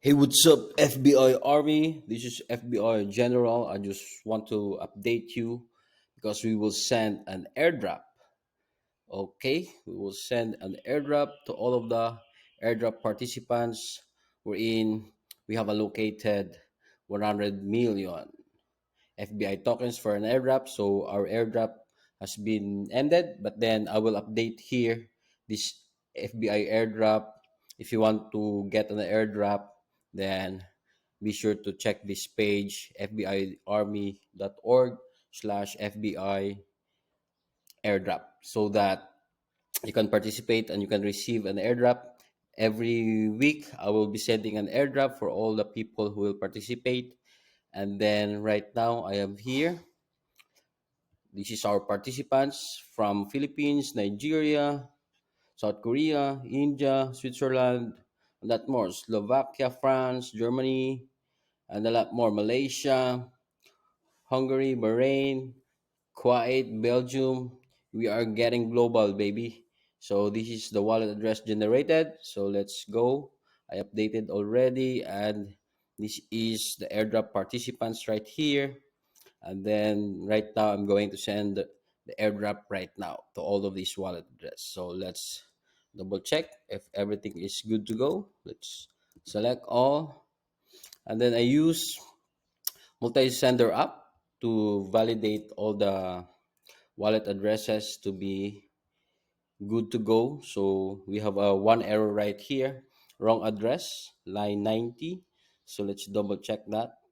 Hey, what's up, FBI Army? This is FBI General. I just want to update you because we will send an airdrop. Okay, we will send an airdrop to all of the airdrop participants. We have allocated 100 million FBI tokens for an airdrop. So our airdrop has been ended, but then I will update here this FBI airdrop. If you want to get an airdrop, then be sure to check this page, fbiarmy.org/FBI airdrop, so that you can participate and you can receive an airdrop. Every week, I will be sending an airdrop for all the people who will participate. And then right now, I am here. This is our participants from Philippines, Nigeria, South Korea, India, Switzerland, and that more. Slovakia, France, Germany, and a lot more. Malaysia, Hungary, Bahrain, Kuwait, Belgium. We are getting global, baby. So this is the wallet address generated. So let's go. I updated already, and this is the airdrop participants right here. And then right now, I'm going to send the airdrop right now to all of these wallet address. So let's double check if everything is good to go. Let's select all. And then I use multi-sender app to validate all the wallet addresses to be good to go. So we have a one error right here, wrong address, line 90. So let's double check that.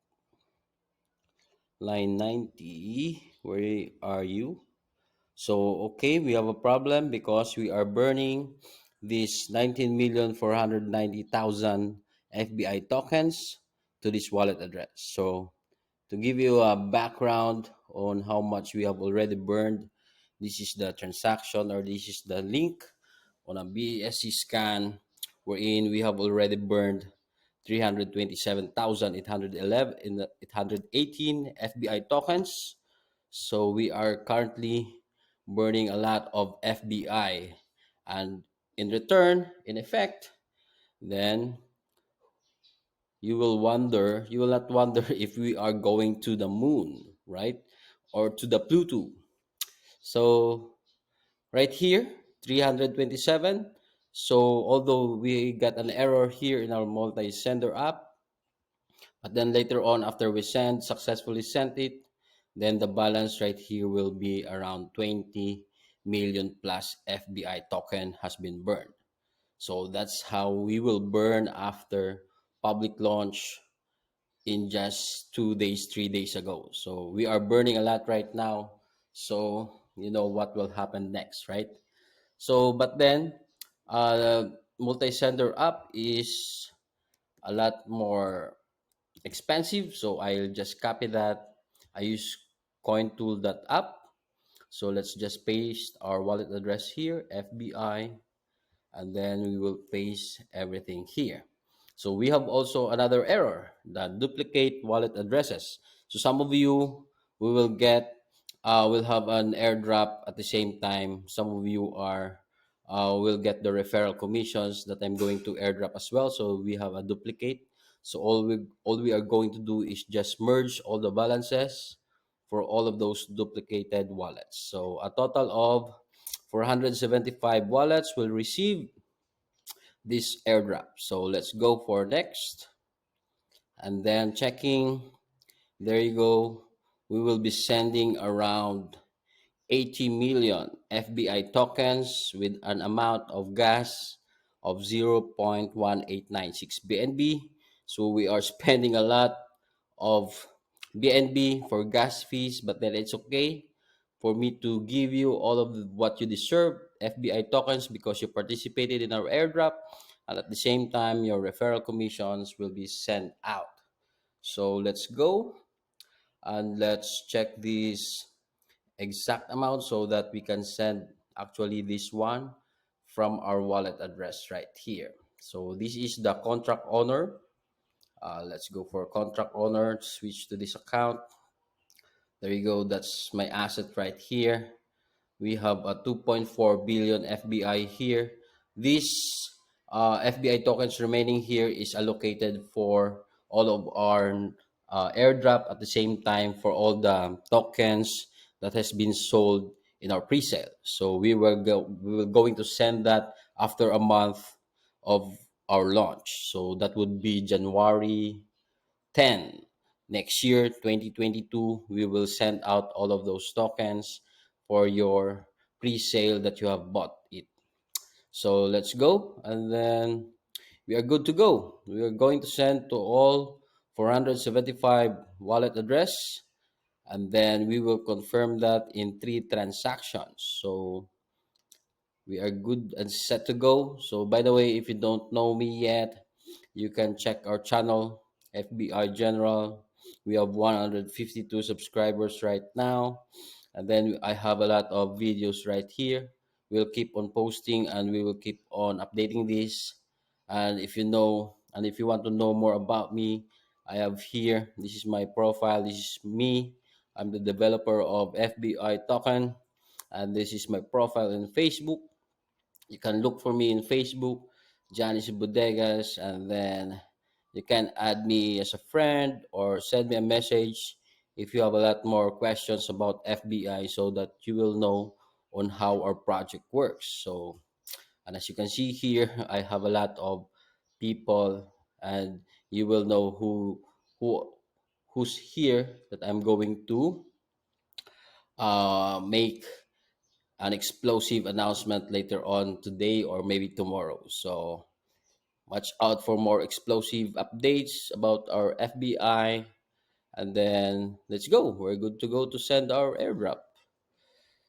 Line 90, where are you? So, okay, we have a problem because we are burning this 19,490,000 FBI tokens to this wallet address. So, to give you a background on how much we have already burned, this is the transaction, or this is the link on a BSC scan wherein we have already burned 327,811 in the 818 FBI tokens. So we are currently burning a lot of FBI, and in return, in effect, then you will not wonder if we are going to the moon, right? Or to the Pluto. So right here, 327. So although we got an error here in our multi-sender app, but then later on, after we successfully sent it, then the balance right here will be around 20 million plus FBI token has been burned. So that's how we will burn after public launch in just 2 days, 3 days ago. So we are burning a lot right now. So you know what will happen next, right? So, but then, multi-sender app is a lot more expensive. So I'll just copy that. I use CoinTool.app. So let's just paste our wallet address here, FBI, and then we will paste everything here. So we have also another error, the duplicate wallet addresses. So some of you, we will get, will have an airdrop at the same time. Some of you will get the referral commissions that I'm going to airdrop as well. So we have a duplicate. So all we are going to do is just merge all the balances for all of those duplicated wallets. So a total of 475 wallets will receive this airdrop. So let's go for next, and then checking. There you go. We will be sending around 80 million FBI tokens with an amount of gas of 0.1896 BNB. So we are spending a lot of BNB for gas fees, but then it's okay for me to give you all of what you deserve, FBI tokens, because you participated in our airdrop, and at the same time your referral commissions will be sent out. So let's go and let's check this exact amount so that we can send actually this one from our wallet address right here. So this is the contract owner. Let's go for contract owner, switch to this account. There you go. That's my asset right here. We have a 2.4 billion FBI here. This FBI tokens remaining here is allocated for all of our airdrop, at the same time for all the tokens that has been sold in our pre-sale. So we were going to send that after a month of our launch. So that would be January 10 next year, 2022. We will send out all of those tokens for your pre-sale that you have bought it. So let's go, and then we are good to go. We are going to send to all 475 wallet address, and then we will confirm that in 3 transactions. So we are good and set to go. So by the way, if you don't know me yet, you can check our channel, FBI General. We have 152 subscribers right now, and then I have a lot of videos right here. We'll keep on posting, and we will keep on updating this. And if you want to know more about me, I have here, this is my profile, this is me. I'm the developer of FBI token, and this is my profile in Facebook. You can look for me in Facebook, Janice Bodegas, and then you can add me as a friend or send me a message if you have a lot more questions about FBI, so that you will know on how our project works. So, and as you can see here, I have a lot of people, and you will know who who's here that I'm going to make an explosive announcement later on today or maybe tomorrow. So watch out for more explosive updates about our FBI. And then let's go. We're good to go to send our airdrop.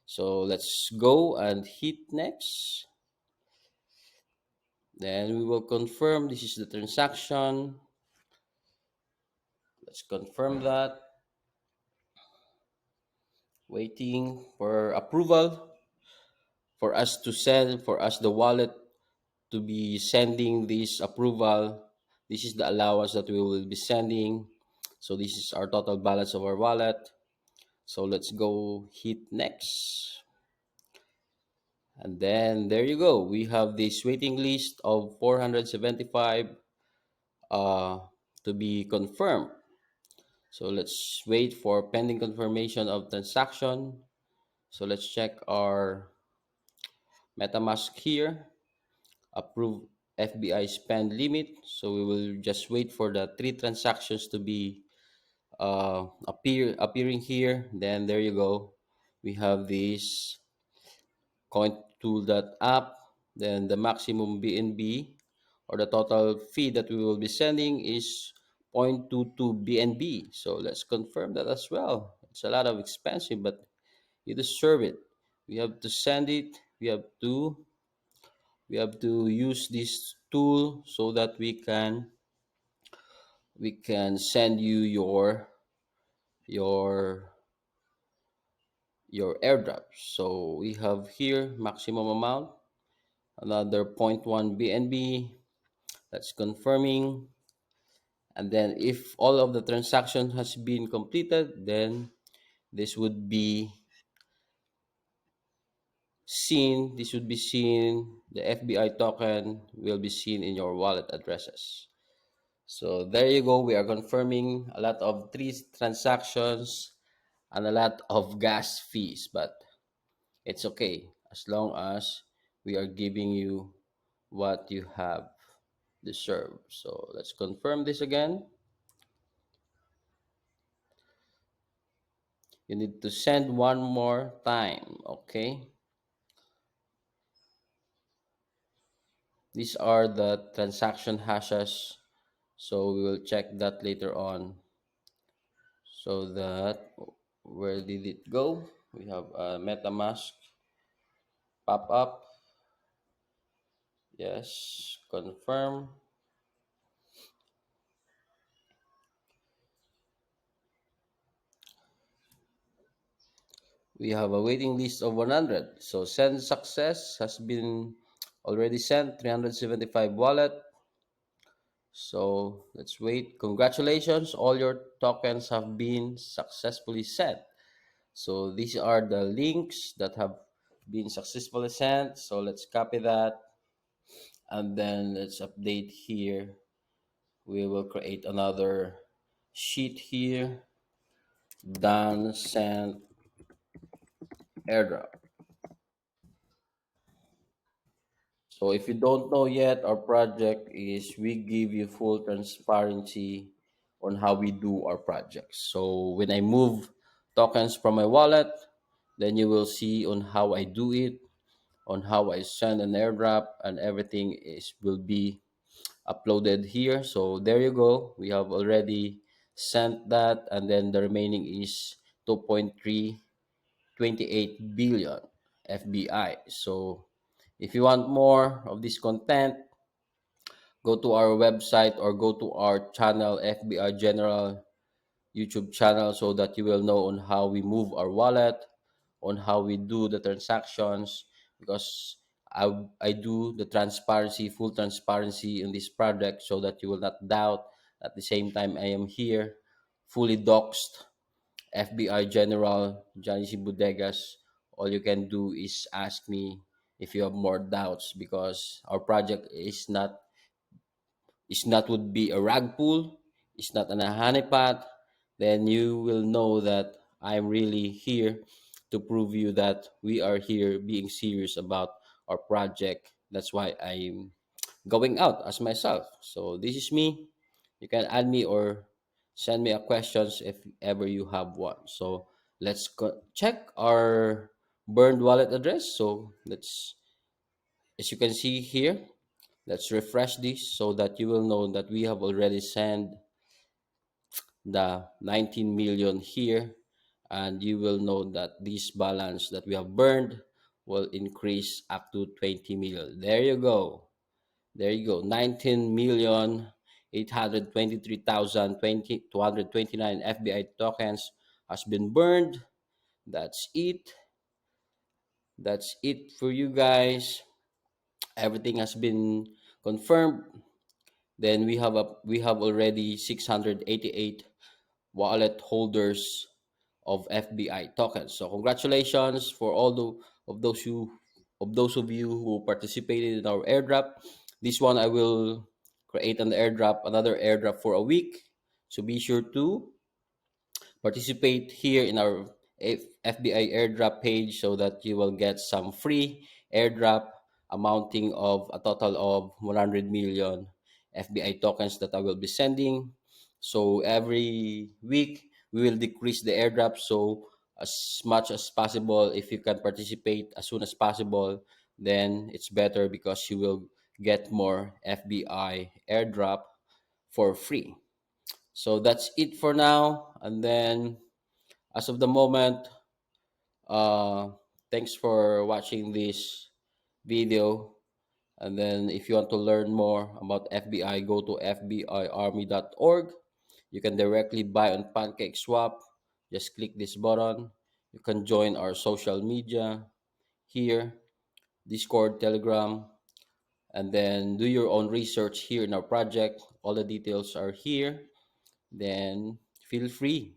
So let's go and hit next. Then we will confirm this is the transaction. Let's confirm that. Waiting for approval for us to send, for us the wallet to be sending this approval. This is the allowance that we will be sending. So this is our total balance of our wallet. So let's go hit next. And then there you go. We have this waiting list of 475 uh, to be confirmed. So let's wait for pending confirmation of transaction. So let's check our MetaMask here. Approve FBI spend limit. So we will just wait for the 3 transactions to be appearing here. Then there you go. We have this cointool.app. Then the maximum BNB, or the total fee that we will be sending, is 0.22 BNB. So let's confirm that as well. It's a lot of expensive, but you deserve it. We have to send it. We have to use this tool so that we can send you your your airdrop. So we have here maximum amount, another zero point 0.1 BNB. That's confirming. And then if all of the transaction has been completed, then this would be this would be seen, the FBI token will be seen in your wallet addresses. So there you go. We are confirming a lot of 3 transactions and a lot of gas fees, but it's okay as long as we are giving you what you have deserved. So let's confirm this again. You need to send one more time, okay? These are the transaction hashes, so we will check that later on. So that, where did it go? We have a MetaMask pop up. Yes, confirm. We have a waiting list of 100. So send success has been already sent, 375 wallet. So let's wait. Congratulations, all your tokens have been successfully sent. So these are the links that have been successfully sent. So let's copy that, and then let's update here. We will create another sheet here. Done sent airdrop. So if you don't know yet, our project is we give you full transparency on how we do our projects. So when I move tokens from my wallet, then you will see on how I do it, on how I send an airdrop, and everything is will be uploaded here. So there you go. We have already sent that, and then the remaining is 2.328 billion FBI. So if you want more of this content, go to our website or go to our channel, FBI General YouTube channel, so that you will know on how we move our wallet, on how we do the transactions, because I do the transparency, full transparency in this project, so that you will not doubt. At the same time, I am here, fully doxed, FBI General Johnny C. Bodegas. All you can do is ask me if you have more doubts, because our project is not would be a rag pull, it's not an honeypot. Then you will know that I'm really here to prove you that we are here being serious about our project. That's why I'm going out as myself. So this is me. You can add me or send me a questions if ever you have one. So let's check our burned wallet address. So let's, as you can see here, let's refresh this so that you will know that we have already sent the 19 million here, and you will know that this balance that we have burned will increase up to 20 million. There you go. There you go. 19 million 823,229 FBI tokens has been burned. That's it. That's it for you guys. Everything has been confirmed. Then we have already 688 wallet holders of FBI tokens. So congratulations for all of you who participated in our airdrop. This one I will create another airdrop for a week. So be sure to participate here in our FBI airdrop page so that you will get some free airdrop amounting of a total of 100 million FBI tokens that I will be sending. So every week we will decrease the airdrop. So as much as possible, if you can participate as soon as possible, then it's better because you will get more FBI airdrop for free. So that's it for now. And then as of the moment, uh, thanks for watching this video. And then if you want to learn more about FBI, go to fbiarmy.org. You can directly buy on PancakeSwap. Just click this button. You can join our social media here, Discord, Telegram, and then do your own research here in our project. All the details are here. Then feel free.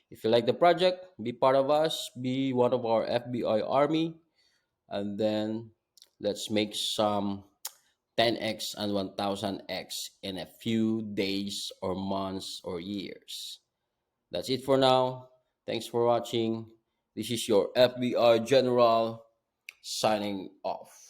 If you like the project, be part of us, be one of our FBI army, and then let's make some 10x and 1000x in a few days or months or years. That's it for now. Thanks for watching. This is your FBI General signing off.